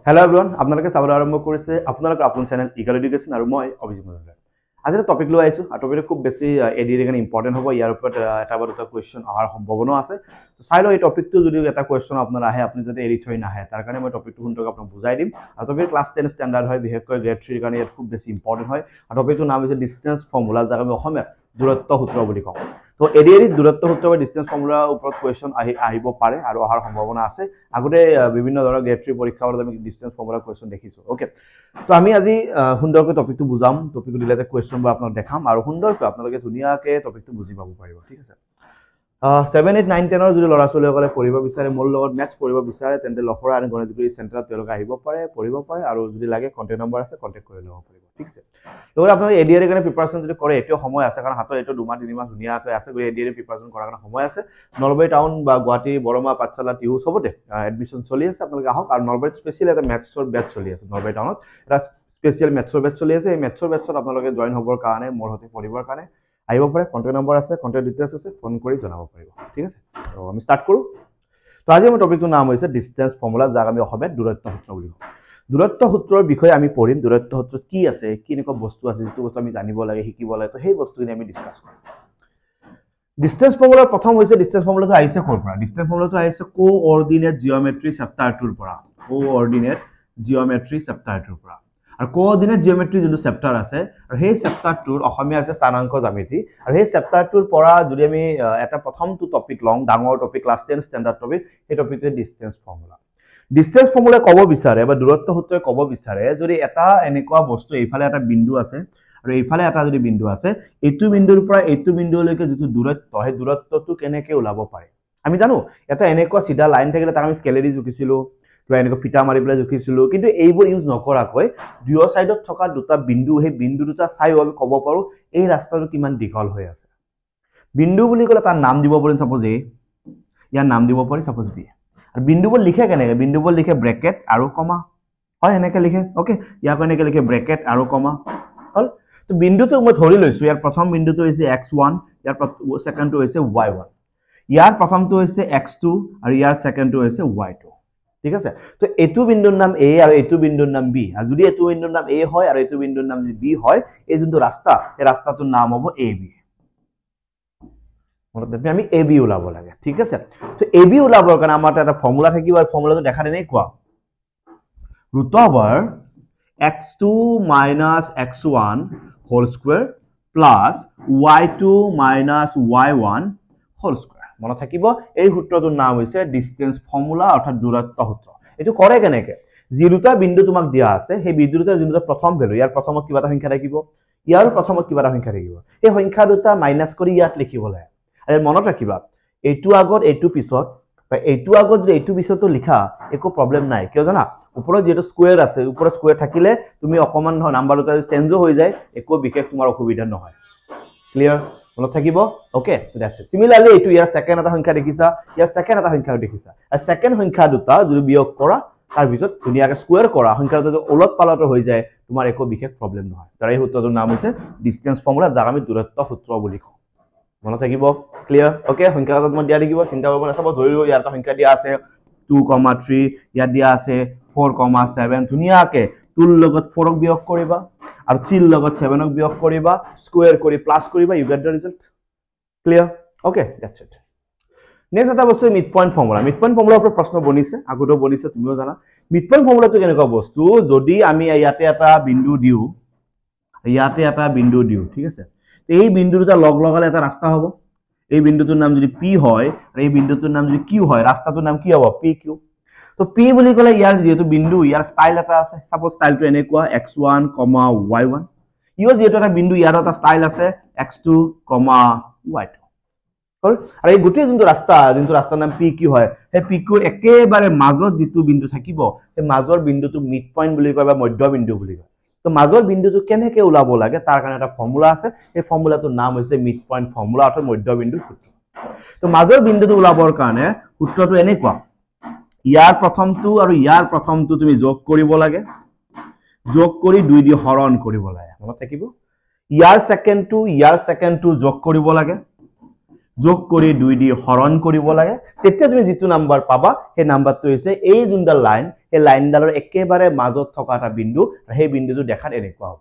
Hello everyone, আপোনালোকে চাবলৈ আৰম্ভ কৰিছে আপোনালোকৰ আপোন চেনেল ইগল এডুকেশ্যন আৰু মই অভিজিত মজুমদাৰ। আজি এটা টপিক লৈ আহিছো আৰু টপিকটো খুব বেছি এডিৰ কাৰণে ইম্পৰ্টেন্ট হ'ব। ইয়াৰ ওপৰত এটা বা দুটা কোৱেশ্চন অহাৰ সম্ভাৱনা আছে। তো চাই লও এই টপিকটো যদি এটা কোৱেশ্চন আপোনাৰ আহে আপুনি যদি এডি থৈ নাহে তাৰ কাৰণে মই টপিকটো শুনতক আপোনাক বুজাই দিম। আৰু টপিক ক্লাছ 10 ষ্টেণ্ডাৰ্ড হয়, বিশেষকৈ গ্ৰেড 3 কাৰণে ইয়াত খুব বেছি ইম্পৰ্টেন্ট হয়। আৰু টপিকটোৰ নাম হৈছে ডিসটেন্স ফৰ্মুলা, যাক আমি অসমীয়াত দূৰত্ব সূত্ৰ বুলি কওঁ। তো এডিৰ দূৰত্ব সূত্ৰ বা ডিসটেন্স ফৰ্মুলাৰ ওপৰত কোৱেশ্চন আহিব পাৰে আৰু অহাৰ সম্ভাৱনা আছে। আগতে বিভিন্ন ধৰণৰ গ্ৰেড 3 পৰীক্ষাত আমি ডিসটেন্স ফৰ্মুলাৰ কোৱেশ্চন দেখিছো। ওকে, তো আমি আজি সুন্দৰকৈ টপিকটো বুজাম, টপিকটো দিলে কোৱেশ্চন বা আপোনাক দেখাম আৰু সুন্দৰকৈ আপোনালোকে ধুনীয়াকৈ টপিকটো বুজি পাব পাৰিব। ঠিক আছে, 7, 8, 9, 10 যদি ল'ৰা ছোৱালীসকলে পঢ়িব বিচাৰে, মোৰ লগত মেথছ পঢ়িব বিচাৰে, তেন্তে লখৰা আৰু গণেশগুৰি চেণ্টাৰত তেওঁলোকে আহিব পাৰে, পঢ়িব পাৰে আৰু যদি লাগে কণ্টেক্ট নম্বৰ আছে, কণ্টেক্ট কৰি ল'ব পাৰিব। ঠিক আছে, লগতে আপোনালোকে এডিআৰ কাৰণে প্ৰিপাৰেশ্যন যদি কৰে এতিয়াও সময় আছে, কাৰণ হাতত এইটো 2-3 মাহ ধুনীয়াকৈ আছে। গতিকে এডিআৰ প্ৰিপাৰেশ্যন কৰাৰ কাৰণে সময় আছে। নলবাৰী টাউন বা গুৱাহাটী, বৰমা, পাঠশালা, টিহু চবতে এডমিশ্যন চলি আছে। আপোনালোকে আহক। আৰু নলবাৰীত স্পেচিয়েল এটা মেথছৰ বেচ চলি আছে। নলবাৰী টাউনত এটা স্পেচিয়েল মেথছৰ বেচ চলি আছে। এই মেথছৰ বেচত আপোনালোকে জইন হ'বৰ কাৰণে, মোৰ সৈতে পঢ়িবৰ কাৰণে আহিব পাৰে। কণ্টেক্ট নম্বৰ আছে, কণ্টেক্ট ডিটেইলছ আছে, ফোন কৰি জনাব পাৰিব। ঠিক আছে, তো আমি ষ্টাৰ্ট কৰোঁ। তো আজি মোৰ টপিকটোৰ নাম হৈছে ডিসটেন্স ফৰ্মুলা, যাক আমি অসমীয়াত দূৰত্ব সূত্ৰ বুলি কওঁ। দূৰত্ব সূত্ৰৰ বিষয়ে আমি পঢ়িম। দূৰত্ব সূত্ৰত কি আছে, কি এনেকুৱা বস্তু আছে যিটো বস্তু আমি জানিব লাগে, শিকিব লাগে, তো সেই বস্তুখিনি আমি ডিছকাছ কৰিম। ডিসটেন্স ফৰ্মুলাৰ প্ৰথম হৈছে, ডিসটেন্স ফৰ্মুলাটো আহিছে ক'ৰ পৰা? ডিসটেন্স ফৰ্মুলাটো আহিছে কোঅৰ্ডিনেট জিঅ'মেট্ৰি চেপ্টাৰটোৰ পৰা। কোঅৰ্ডিনেট জিঅ'মেট্ৰি চেপ্টাৰটোৰ পৰা। আৰু কোঅৰ্ডিনেট জিঅ'মেট্ৰি যোনটো চেপ্টাৰ আছে, আৰু সেই চেপ্টাৰটোৰ অসমীয়া আছে স্থানাংক জ্যামিতি। আৰু সেই চেপ্টাৰটোৰ পৰা যদি আমি এটা প্ৰথমটো টপিক লওঁ, ডাঙৰ টপিক, ক্লাছ 10 ষ্টেণ্ডাৰ্ড টপিক, সেই টপিকটোৱে ডিসটেন্স ফৰ্মুলা। ডিসটেন্স ফৰ্মুলা ক'ব বিচাৰে বা দূৰত্ব সূত্ৰই ক'ব বিচাৰে, যদি এটা এনেকুৱা বস্তু, এইফালে এটা বিন্দু আছে আৰু এইফালে এটা যদি বিন্দু আছে, এইটো বিন্দুৰ পৰা এইটো বিন্দুলৈকে যিটো দূৰত্ব, সেই দূৰত্বটো কেনেকৈ ওলাব পাৰে? আমি জানো এটা এনেকুৱা চিধা লাইন থাকিলে তাক আমি স্কেলেদি জুখিছিলো, বা এনেকুৱা ফিটা মাৰি পেলাই জুখিছিলো, কিন্তু এইবোৰ ইউজ নকৰাকৈ দুয়ো চাইডত থকা দুটা বিন্দু, সেই বিন্দু দুটা চাই আমি ক'ব পাৰো এই ৰাস্তাটো কিমান দীঘল হৈ আছে। বিন্দু বুলি ক'লে তাৰ নাম দিব পাৰিম, সাপোজ এ, ইয়াৰ নাম দিব পাৰি সাপোজ বি। আৰু বিন্দুবোৰ লিখে কেনেকৈ? বিন্দুবোৰ লিখে ব্ৰেকেট আৰু কমা, হয় এনেকৈ লিখে। ওকে, ইয়াক এনেকৈ লিখে ব্ৰেকেট আৰু কমা, হ'ল। তো বিন্দুটো মই ধৰি লৈছো, ইয়াৰ প্ৰথম বিন্দুটো হৈছে x1, ইয়াৰ ছেকেণ্ডটো হৈছে y1, ইয়াৰ প্ৰথমটো হৈছে x2 আৰু ইয়াৰ ছেকেণ্ডটো হৈছে y2। ঠিক আছে, তো এইটো বিন্দুৰ নাম a আৰু এইটো বিন্দুৰ নাম b। আৰু যদি এইটো বিন্দুৰ নাম a হয় আৰু এইটো বিন্দুৰ নাম b হয়, এই যোনটো ৰাস্তা, এই ৰাস্তাটোৰ নাম হ'ব ab। আমি ab ওলাব লাগে। ঠিক আছে, তো ab ওলাবৰ কাৰণে আমাৰ এটা ফৰ্মুলা থাকিব, আৰু ফৰ্মুলাটো দেখা তেনেকুৱা, √(x2 - x1) whole square plus y2 - y1 whole square. মনত থাকিব, এই সূত্ৰটোৰ নাম হৈছে ডিসটেন্স ফৰ্মুলা, অৰ্থাৎ দূৰত্ব সূত্ৰ। এইটো কৰে কেনেকৈ? যি দুটা বিন্দু তোমাক দিয়া আছে, সেই বিন্দু দুটা যোনটো প্ৰথম ভ্যালু, ইয়াৰ প্ৰথমত কিবা এটা সংখ্যা থাকিব, ইয়াৰ প্ৰথমত কিবা এটা সংখ্যা থাকিব, এই সংখ্যা দুটা মাইনাস কৰি ইয়াত লিখিব লাগে। আৰু মনত ৰাখিবা, এইটো আগত এইটো পিছত, বা এইটো আগত যদি এইটো পিছতো লিখা একো প্ৰব্লেম নাই। কিয় জানা? ওপৰত যেটো স্কয়াৰ আছে, ওপৰত স্কয়াৰ থাকিলে তুমি অকমান নাম্বাৰ দুটা চেঞ্জ হৈ যায়, একো বিশেষ তোমাৰ অসুবিধা নহয়। ক্লিয়াৰ? মনত থাকিব? Okay, that's it. সিমিলাৰলি এইটো ইয়াৰ সেকেন্ড এটা সংখ্যা দেখিছা, ইয়াৰ সেকেন্ড এটা সংখ্যা দেখিছা, আৰু সেকেন্ড সংখ্যা দুটা যদি বিয়োগ কৰা, তাৰ ভিতৰত ধুনীয়াকৈ স্কয়াৰ কৰা, সংখ্যা দুটা ওলট পালট হৈ যায়, তোমাৰ একো বিশেষ প্ৰব্লেম নহয়। তাৰ এই সূত্ৰটোৰ নাম হৈছে ডিসটেন্স ফৰ্মুলা, যাক আমি দূৰত্ব সূত্ৰ বুলি কওঁ। মনত থাকিব? ক্লিয়াৰ? ওকে, সংখ্যা দুটা তোমাৰ দিয়া থাকিব, চিন্তা কৰিব নালাগে। ধৰি লও ইয়াত এটা সংখ্যা দিয়া আছে 2,3, ইয়াত দিয়া আছে 4,7। ধুনীয়াকৈ 2 ৰ লগত 4ক বিয়োগ কৰিবা আৰু 3 ৰ লগত 7ক বিয়োগ কৰিবা, স্কয়াৰ কৰি প্লাস কৰিবা, you get the result. Clear? Okay, that's it. Next এটা বস্তু mid point formula. Mid point ফৰ্মুলাৰ ওপৰত প্ৰশ্ন বনিছে, আগতেও বনিছে, তুমিও জানা। মিড পইণ্ট ফৰ্মুলাটো কেনেকুৱা বস্তু? যদি আমি ইয়াতে এটা বিন্দু দিওঁ, ইয়াতে এটা বিন্দু দিওঁ, ঠিক আছে, এই বিন্দু দুটা লগ লগালে এটা ৰাস্তা হ'ব। এই বিন্দুটোৰ নাম যদি p হয় আৰু এই বিন্দুটোৰ নাম যদি q হয়, ৰাস্তাটোৰ নাম কি হ'ব? pq। তো p বুলি ক'লে ইয়াৰ যেহেতু বিন্দু, ইয়াৰ ষ্টাইল এটা আছে। সাপোজ ষ্টাইলটো এনেকুৱা x1, y1। ইও যেহেতু এটা বিন্দু, ইয়াৰ এটা ষ্টাইল আছে x2, y2। হ'ল। আৰু এই গোটেই যোনটো ৰাস্তাৰ নাম pq হয়, সেই pq একেবাৰে মাজত যিটো বিন্দু থাকিব, সেই মাজৰ বিন্দুটো মিড পইণ্ট বুলি কয় বা মধ্য বিন্দু বুলি কয়। তো মাজৰ বিন্দুটো কেনেকৈ ওলাব লাগে তাৰ কাৰণে এটা ফৰ্মুলা আছে, সেই ফৰ্মুলাটোৰ নাম হৈছে মিড পইণ্ট ফৰ্মুলা, অৰ্থাৎ মধ্য বিন্দুৰ সূত্ৰ। তো মাজৰ বিন্দুটো ওলাবৰ কাৰণে সূত্ৰটো এনেকুৱা, ইয়াৰ প্ৰথমটো আৰু ইয়াৰ প্ৰথমটো তুমি যোগ কৰিব লাগে, যোগ কৰি 2 দি হৰণ কৰিব লাগে। মনত থাকিব? ইয়াৰ সেকেন্ডটো যোগ কৰিব লাগে, যোগ কৰি 2 দি হৰণ কৰিব লাগে তেতিয়া তুমি যেটো নাম্বাৰ পাবা সেই নাম্বাৰটো হৈছে এই যোনডাল লাইন এই লাইনডালৰ একেবাৰে মাজত থকা এটা বিন্দু আৰু সেই বিন্দুটো দেখাত এনেকুৱা হ'ব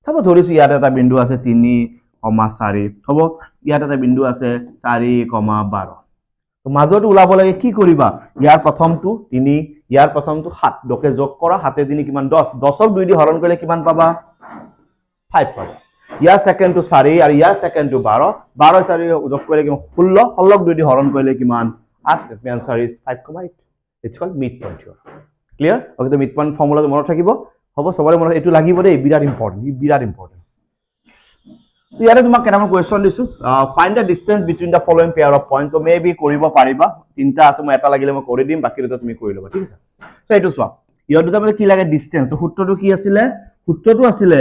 চাব ধৰিছো ইয়াত এটা বিন্দু আছে 3,4 হ'ব ইয়াত এটা বিন্দু আছে 4,12 তো মাজত ওলাব লাগে কি কৰিবা ইয়াৰ প্ৰথমটো 3 ইয়াৰ প্ৰথমটো 7 দকে যোগ কৰা হাতে দিনি কিমান 10 10ক 2 দি হৰণ কৰিলে কিমান পাবা 5 পাবা ইয়াৰ সেকেন্ড টু 4 আৰু ইয়াৰ সেকেন্ড টু 12 12 4 যোগ কৰিলে কিমান 16 16ক 2 দি হৰণ কৰিলে কিমান 8 the answer is 5,8 it's called midpoint here clear okay the midpoint formula মনত থাকিব হ'ব সবৰে মনত এটো লাগিব দে বিৰাট ইম্পৰ্টেন্ট তো ইয়াৰে তোমাক কেটামান কোৱেশ্চন দিছো find the distance between the following pair of point তো মেবি কৰিব পাৰিবা তিনটা আছে মই এটা লাগিলে মই কৰি দিম বাকি দুটা তুমি কৰি লবা ঠিক আছে সো এটো চোৱা ইয়াৰ দুটা মানে কি লাগে ডিসটেন্স তো সূত্ৰটো কি আছিল সূত্ৰটো আছিল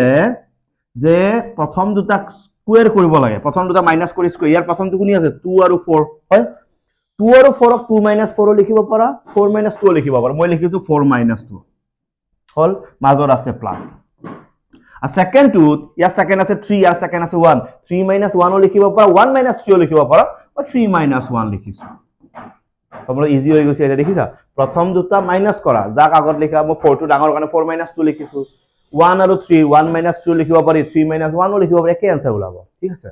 যে প্ৰথম দুটা স্কয়াৰ কৰিব লাগে প্ৰথম দুটা মাইনাস কৰি স্কয়াৰ ইয়াৰ প্ৰথমটো কোনি আছে 2 আৰু 4 হয় 2 আৰু 4 ক 2 - 4 লিখিব পাৰা 4 - 2 লিখিব পাৰা মই লিখিছো 4 - 2 হল মাজৰ আছে প্লাস আৰ সেকেন্ড টু ইয়াৰ সেকেন্ড আছে 3 ইয়াৰ সেকেন্ড আছে 1 3 - 1 ও লিখিব পাৰা 1 - 3 ও লিখিব পাৰা বা 3 - 1 লিখিছো তোমৰা ইজি হৈ গৈছে এটা দেখিছা প্ৰথম দুটা মাইনাস কৰা যাক আগত লিখা মই 4 টু ডাঙৰ কাৰণে 4 - 2 লিখিছো 1 আৰু 3 1 - 2 লিখিব পাৰি 3 - 1 ও লিখিব পাৰি কি আনসাৰ ওলাব ঠিক আছে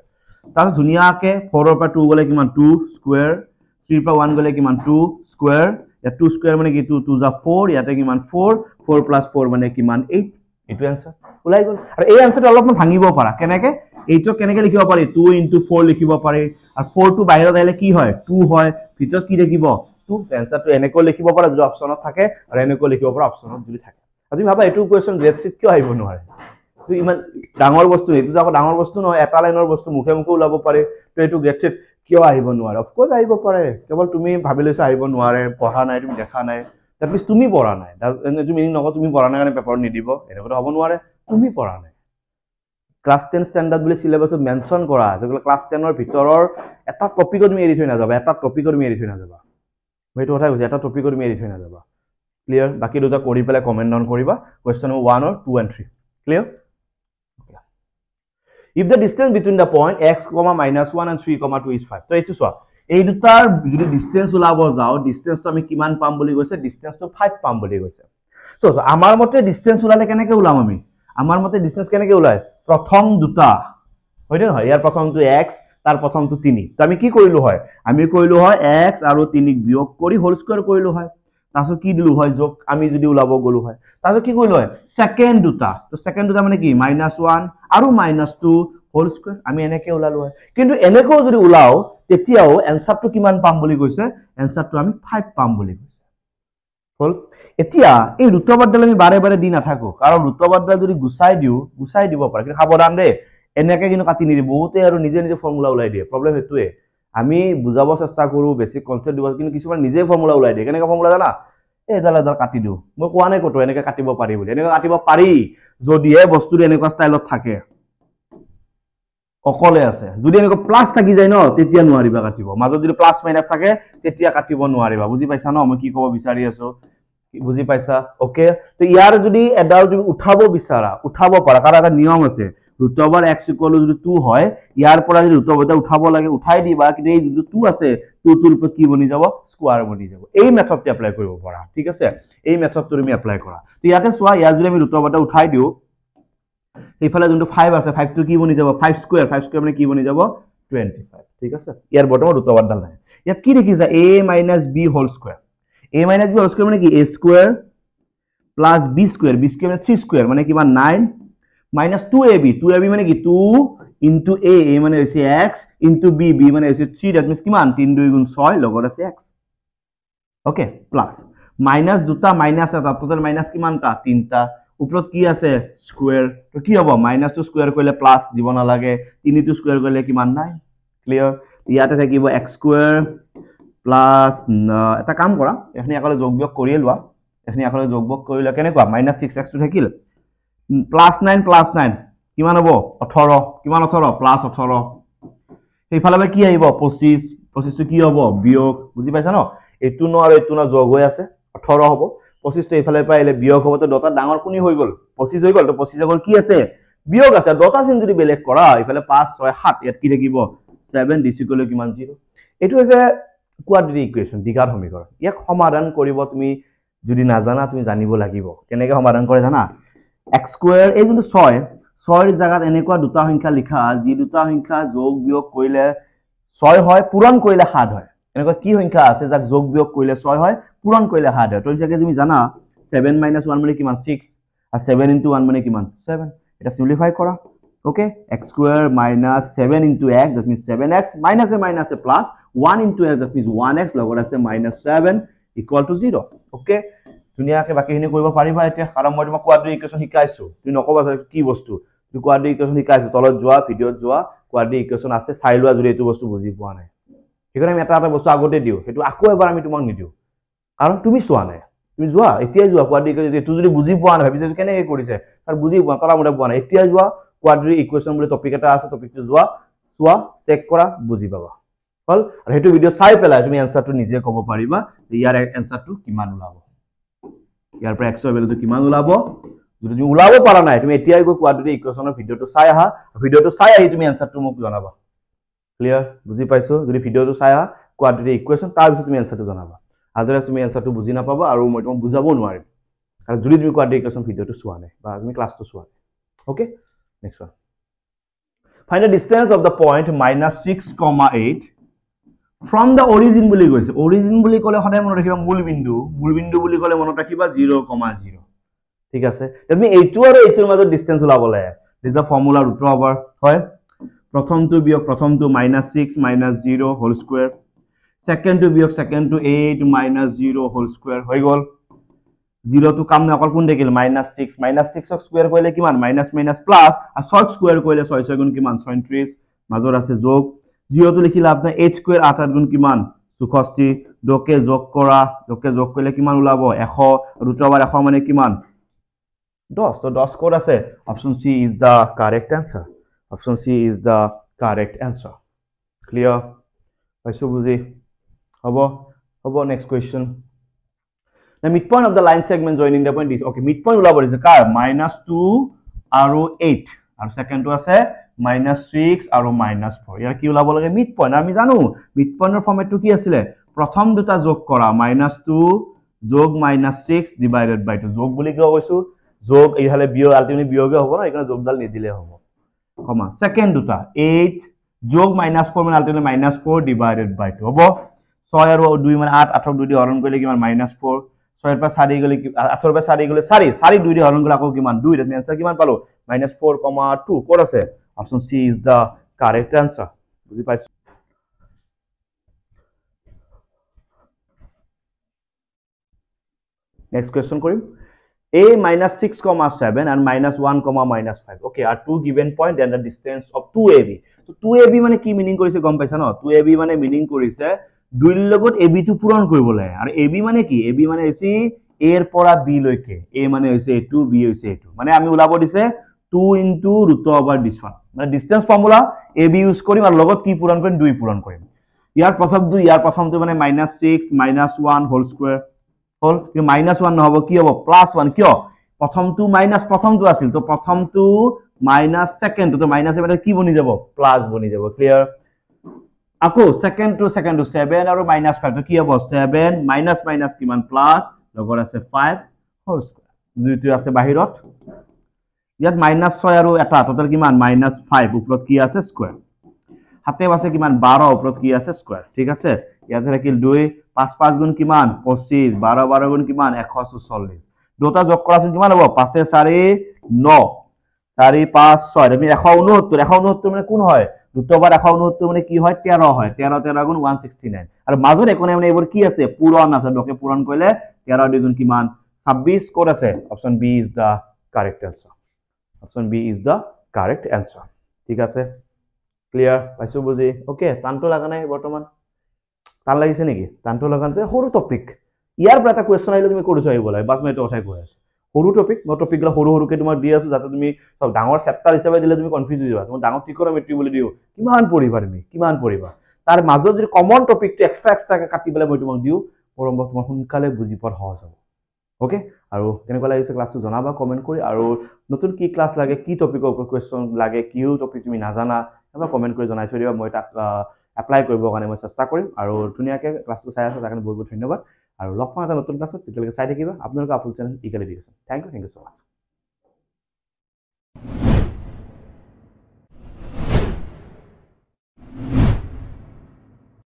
তাৰ ধুনিয়াকে 4 ৰ পৰা 2 গলে কিমান 2 স্কয়াৰ 3 ৰ পৰা 1 গলে কিমান 2 স্কয়াৰ या 2 স্কয়াৰ মানে কি 2 2 যা 4 ইয়াতে কিমান 4 4 + 4 মানে কিমান 8 এটো आंसर ওলাই গল আৰু এই आंसरটো অলপমান ভাঙিব পাৰা কেনেকে এইটো কেনেকে লিখিব পাৰি 2 * 4 লিখিব পাৰি আৰু 4 টো বাহিৰত আহিলে কি হয় 2 হয় ভিতৰত কি লিখিব 2 आंसरটো এনেকৈ লিখিব পাৰা যদি অপচনত থাকে আৰু এনেকৈ লিখিব পাৰা অপচনত যদি থাকে আজি ভাবা এটো কোৱেশ্চন ৰেটশিট কিয় আহিব নোৱাৰে তো ইমান ডাঙৰ বস্তু এটো যাক ডাঙৰ বস্তু নহয় এটা লাইনৰ বস্তু মুখে মুখে ওলাব পাৰে তো এটো ৰেটশিট কিয় আহিব নোৱাৰে অফ কোৰ্স আহিব পাৰে কেৱল তুমি ভাবি লৈছা আহিব নোৱাৰে পঢ়া নাই তুমি দেখা নাই that means তুমি পঢ়া নাই তুমি মিনিং নক তুমি পঢ়া নাই কাৰণে পেপাৰ নিদিব এনেকৈ হ'ব নোৱাৰে তুমি পঢ়া নাই ক্লাস 10 স্ট্যান্ডাৰ্ড বুলি সিলেবাসত মেনশন কৰা যেগুলো ক্লাস 10 ৰ ভিতৰৰ এটা টপিকত তুমি এৰি থৈ না যাবা এটা টপিকত তুমি এৰি থৈ না যাবা মই এইটো কথা কৈছো এটা টপিকত তুমি এৰি থৈ না যাবা ক্লিয়াৰ বাকি দুটা কৰি পেলাই কমেন্ট ডাউন কৰিবা question number 1 or 2 and 3 clear if the distance between the point x, -1 and 3, 2 is 5 তো এইটো চোৱা এই দুটাৰ যদি ডিসটেন্স ওলাব যাও ডিসটেন্সটো আমি কিমান পাম বুলি কৈছে ডিসটেন্সটো 5 পাম বুলি কৈছে সো আমাৰ মতে ডিসটেন্স ওলালে কেনেকৈ ওলাম আমি আমাৰ মতে ডিসটেন্স কেনেকৈ ওলাই প্ৰথম দুটা হয়নে নহয় ইয়াৰ প্ৰথমটো x তাৰ প্ৰথমটো 3 তো আমি কি কৰিলো হয় আমি কৰিলো হয় x আৰু 3 ক বিয়োগ কৰি হোল স্কয়াৰ কৰিলো হয় তাছত কি দিলু হয় যোগ আমি যদি ওলাব গলো হয় তাছত কি কৰিলো হয় সেকেন্ড দুটা তো সেকেন্ড দুটা মানে কি -1 আৰু -2 হোল স্কয়াৰ আমি এনেকৈ ওলালো হয় কিন্তু এনেকৈ যদি ওলাও তেতিয়াও आंसरটো কিমান পাম বুলি কৈছে आंसरটো আমি 5 পাম বুলি কৈছে হল এতিয়া এই ৰুটবাৰডাল আমি বাৰে বাৰে দি নাথাকো কাৰণ ৰুটবাৰডাল যদি গুছাই দিব পাৰে কিন্তু সাবধান দে এনেকৈ কিন্তু কাটি নিদি বহুতে আৰু নিজে নিজে ফৰ্মুলা ওলাই দিয়ে প্ৰবলেম হেতুৱে আমি বুজাব চেষ্টা কৰো বেসিক কনসেপ্ট দিব কিন্তু কিছুমান নিজে ফৰ্মুলা ওলাই দিয়ে কেনেকৈ ফৰ্মুলা জানা এডাল কাটি দিও মই কোৱা নাই কত এনেকৈ কাটিব পাৰি বুলি এনেকৈ কাটিব পাৰি যদিহে বস্তুটো এনেকুৱা ষ্টাইলত থাকে অকলে আছে যদি এনেকৈ প্লাস থাকি যায় ন তেতিয়া নোৱাৰিবা কাটিব মাজত যদি প্লাস মাইনাস থাকে তেতিয়া কাটিব নোৱাৰিবা বুজি পাইছা ন মই কি ক'ব বিচাৰি আছো বুজি পাইছা ওকে তো ইয়াৰ যদি এডাল তুমি উঠাব বিচাৰা উঠাব পাৰা কাৰণ এটা নিয়ম আছে √(x = 2 হয় ইয়াৰ পৰা যদি √এটা উঠাব লাগে উঠাই দিবা কিন্তু এই যদি 2 আছে 2 টোৰ ওপৰত কি বনি যাব স্কয়াৰ বনি যাব এই মেথডটো এপ্লাই কৰিব পাৰা ঠিক আছে এই মেথডটো তুমি এপ্লাই কৰা তো ইয়াতে চোৱা ইয়াৰ যদি আমি √এটা উঠাই দিও এইফালে যোনটো 5 আছে 5 টো কি বনি যাব 5 স্কয়াৰ মানে কি বনি যাব 25 ঠিক আছে ইয়াৰ বৰ্তমান √ডাল নাই ইয়াত কি দেখিছা a - b whole square a - b whole square মানে কি a square plus b square মানে 3 স্কয়াৰ মানে কিমান 9 -2ab মানে কি 2 into a মানে হৈছে x into b মানে হৈছে 3 that means কিমান 3 2 গুণ 6 লগত আছে x ওকে প্লাস মাইনাস দুটা মাইনাস এটা টোটাল মাইনাস কিমানটা তিনটা উপৰত কি আছে স্কয়াৰ তো কি হ'ব -2 স্কয়াৰ কৰিলে প্লাস দিব না লাগে 3 টো স্কয়াৰ কৰিলে কিমান 9 ক্লিয়াৰ ইয়াতে থাকিব x স্কয়াৰ প্লাস এটা কাম কৰা এখনি আকলে যোগ বিয়োগ কৰি লোৱা এখনি আকলে যোগ বিয়োগ কৰি লোৱা কেনেকুৱা -6x টো থাকিল +9 কিমান হ'ব 18 কিমান 18 +18 সেইফালে কি আহিব 25 টো কি হ'ব বিয়োগ বুজি পাইছা ন এটো ন আৰু এটো ন যোগ হৈ আছে 18 হ'ব 25 টো এইফালে পাইলে বিয়োগ হ'ব তো দটা ডাঙৰ কোনি হৈ গল 25 হৈ গল তো 25 আগৰ কি আছে বিয়োগ আছে দটা চিন যদি বেলেগ কৰা এইফালে 5 6 7 ইয়াত কি থাকিব 7 d equal to কিমান 0 এটো হৈছে কোৱাড্ৰেটিক ইকুৱেশ্যন দ্বিঘাত সমীকৰণ ইয়াক সমাধান কৰিব তুমি যদি নাজানা তুমি জানিব লাগিব কেনেকৈ সমাধান কৰে জানা x স্কয়াৰ এই যোনটো 6 6 ৰ জায়গাত এনেকুৱা দুটা সংখ্যা লিখা যি দুটা সংখ্যা যোগ বিয়োগ কৰিলে 6 হয় পূৰণ কৰিলে 7 হয় এনেকুৱা কি সংখ্যা আছে যাক যোগ বিয়োগ কৰিলে 6 হয় পূৰণ কৰিলে 7 হয় তো যেকে তুমি জানা 7 - 1 মানে কিমান 6 আর 7 * 1 মানে কিমান 7 এটা সিম্পলিফাই করা okay x square minus 7 into x that means 7x minus a minus a plus 1 into x that means 1x লগত আছে minus 7 equal to 0 ওকে ধুনিয়াকে বাকিখিনি কৰিব পাৰিবা এতিয়া কাৰণ মই তোমাক কোৱাড্ৰেটিক ইকুৱেশ্যন শিকাইছো তুমি নকবা কি বস্তু তুমি কোৱাড্ৰেটিক ইকুৱেশ্যন শিকাইছো তলত যোৱা ভিডিঅত যোৱা কোৱাড্ৰেটিক ইকুৱেশ্যন আছে চাই লোৱা যদি এইটো বস্তু বুজি পোৱা নাই সেইকাৰণে আমি এটা বস্তু আগতে দিও সেইটো আকৌ এবাৰ আমি তোমাক নিদিও কাৰণ তুমি চোৱা নাই তুমি যোৱা এতিয়া যোৱা কোৱাড্ৰেটিক ইকুৱেশ্যন এইটো যদি বুজি পোৱা নাই ভাবিছা কেনেকৈ কৰিছে আৰু বুজি পোৱা তৰা মতে পোৱা নাই এতিয়া যোৱা কোৱাড্ৰেটিক ইকুৱেশ্যন বুলি টপিক এটা আছে টপিকটো যোৱা চোৱা চেক কৰা বুজি পাবা হল আৰু হেতু ভিডিও চাই পেলাই তুমি আনসাৰটো নিজে ক'ব পাৰিবা ইয়াৰ আনসাৰটো কিমান ওলাব ইয়াৰ পৰা x ৰ ভ্যালুটো কিমান ওলাব যদি তুমি ওলাব পাৰা নাই তুমি এতিয়াই গৈ কোৱাড্ৰেটিক ইকুৱেশ্যনৰ ভিডিওটো চাই আহা ভিডিওটো চাই আহি তুমি আনসাৰটো মোক জনাবা ক্লিয়াৰ বুজি পাইছো যদি ভিডিওটো চাই আহা কোৱাড্ৰেটিক ইকুৱেশ্যন তাৰ পিছত তুমি আনসাৰটো জনাবা আদাৰৱাইজ তুমি আনসাৰটো বুজি নাপাবা আৰু মই তোমাক বুজাব নোৱাৰিম কাৰণ যদি তুমি কোৱাড্ৰেটিক ইকুৱেশ্যন ভিডিওটো চোৱা নাই বা তুমি ক্লাছটো চোৱা নাই okay next one find the distance of the point -6,8 from the origin বুলি কৈছে origin বুলি ক'লে সদায় মনত ৰাখিবা মূল বিন্দু বুলি ক'লে মনত ৰাখিবা 0,0 ঠিক আছে তুমি এইটো আৰু এইটোৰ মাজত ডিসটেন্স ওলাবলে this da formula root over হয় প্ৰথমটো বিয়োগ প্ৰথমটো -6 - 0 হোল স্কয়াৰ সেকেন্ডটো বিয়োগ সেকেন্ডটো 8 - 0 হোল স্কয়াৰ হৈ গল 0 to কাম না অকল কোন দেখিল -6 ক স্কয়ার কৰিলে কিমান মাইনাস প্লাস আৰ 6 স্কয়াৰ কৰিলে 6 6 গুণ কিমান 36 মাজৰ আছে যোগ 0 তো লিখিলা আপনি h স্কয়াৰ 8 8 গুণ কিমান 64 2 যোগ কৰিলে কিমান ওলাব 100 ৰুট ওভাৰ 100 মানে কিমান 10 তো 10 কোড আছে option C is the correct answer option C is the correct answer clear পাইছো বুজি হ'ব next question The midpoint of the line segment joining the point is okay midpoint ulabo is car -2 আৰু 8 আৰু second to আছে -6 আৰু -4 ইয়াৰ কি ulabo লাগে midpoint আমি জানো midpoint ৰ ফৰ্মেটটো কি আছিল প্ৰথম দুটা যোগ কৰা -2 যোগ -6 divided by 2 যোগ বুলি কিয় কৈছো যোগ ইহালে বিয়োগ আলটিমেটলি বিয়োগে হ'ব না এখানে যোগদাল নিদিলে হ'ব কমা সেকেন্ড দুটা 8 যোগ -4 মানে আলটিমেটলি -4 divided by 2 হ'ব 6 আৰু 2 মানে 8 8ক 2 দি হৰণ কৰিলে কিমান -4 6 পৰা 4 গলে 8 পৰা 4 গলে 4 4 2 দি হৰণ গলে আকৌ কিমান 2 এর आंसर কিমান পালো -4,2 কোড আছে option C is the correct answer বুজি পাইছো নেক্সট কোয়েশ্চন কৰিম a -6,7 and -1,-5 okay are two given point and the distance of 2ab so 2ab মানে কি মিনিং কৰিছে গম পাইছা ন 2ab মানে মিনিং কৰিছে দুইৰ লগত ab টো পূৰণ কৰিব লাগে আৰু ab মানে কি ab মানে হৈছে a এৰ পৰা b লৈকে a মানে হৈছে a2 b হৈছে a2 মানে আমি উলাব দিছে 2 into root over this one মানে ডিসটেন্স ফর্মুলা ab ইউজ কৰিম আৰু লগত কি পূৰণ কৰিম 2 পূৰণ কৰিম ইয়াৰ প্ৰথমটো মানে -6 -1 হোল স্কয়াৰ হল কি -1 নহব কি হ'ব +1 কিয় প্ৰথমটো মাইনাস প্ৰথমটো আছিল তো প্ৰথমটো মাইনাস সেকেন্ডটো তো মাইনাস মানে কি বনি যাব প্লাস বনি যাব ক্লিয়াৰ আকৌ সেকেন্ড টু 7 আৰু -5 তো কি হ'ব 7 মাইনাস কিমান প্লাস লগত আছে 5 হোল স্কয়ার দুইটো আছে বাহিৰত ইয়াত -6 আৰু এটা টোটাল কিমান -5 ওপৰত কি আছে স্কয়াৰ হাতে আছে কিমান 12 ওপৰত কি আছে স্কয়ার ঠিক আছে ইয়াত থাকিল 2 5 5 গুণ কিমান 25 12 12 গুণ কিমান 140 দুটা যোগ কৰাচোন কিমান হ'ব 5 4 9 4 5 6 তুমি 169 মানে কোন হয় দুটোবাৰ 169 মানে কি হয় 13 হয় 13 13 গুণ 169 আৰু মাজৰ একোনে মানে এইবোৰ কি আছে পূৰণ আছে ডকে পূৰণ কৰিলে 13 2 গুণ কিমান 26 কোড আছে option B is the correct answer option B is the correct answer ঠিক আছে ক্লিয়ার পাইছো বুজি ওকে টানটো লাগা নাই বৰ্তমান টান লাগিছে নেকি টানটো লাগানতে সৰু টপিক ইয়াৰ পৰা এটা কোৱেশ্চন আহিলে তুমি কৰিছ আহিব লাগে বাস মই এটা কথাই কৈ আছো সৰু টপিক মই টপিকলা সৰুকে তোমাক দি আছো যাতে তুমি সব ডাঙৰ চেপ্টাৰ হিচাপে দিলে তুমি কনফিউজ হৈ যাবা তুমি ডাঙৰ ত্ৰিকোণমিতি বুলি দিও কিমান পঢ়িবা তাৰ মাজত যদি কমন টপিকটো এক্সট্ৰাকে কাটি পেলাই মই তোমাক দিও পৰম্বৰ তোমাৰ সোনকালে বুজি পোৱা সহজ হ'ব ওকে আৰু কেনেকুৱা লাগিছে ক্লাসটো জনাবা কমেন্ট কৰি আৰু নতুন কি ক্লাস লাগে কি টপিকৰ ওপৰত কোৱেশ্চন লাগে কিও টপিক তুমি নাজানা এবাৰ কমেণ্ট কৰি জনাই থৈ দিবা মই তাক এপ্লাই কৰিবৰ কাৰণে মই চেষ্টা কৰিম আৰু ধুনীয়াকৈ ক্লাছটো চাই আছোঁ তাৰ কাৰণে বহুত বহুত ধন্যবাদ আৰু লগ পাম এটা নতুন ক্লাছত তেতিয়ালৈকে চাই থাকিবা আপোনালোকৰ আপোন channel Eagle Education thank you so' much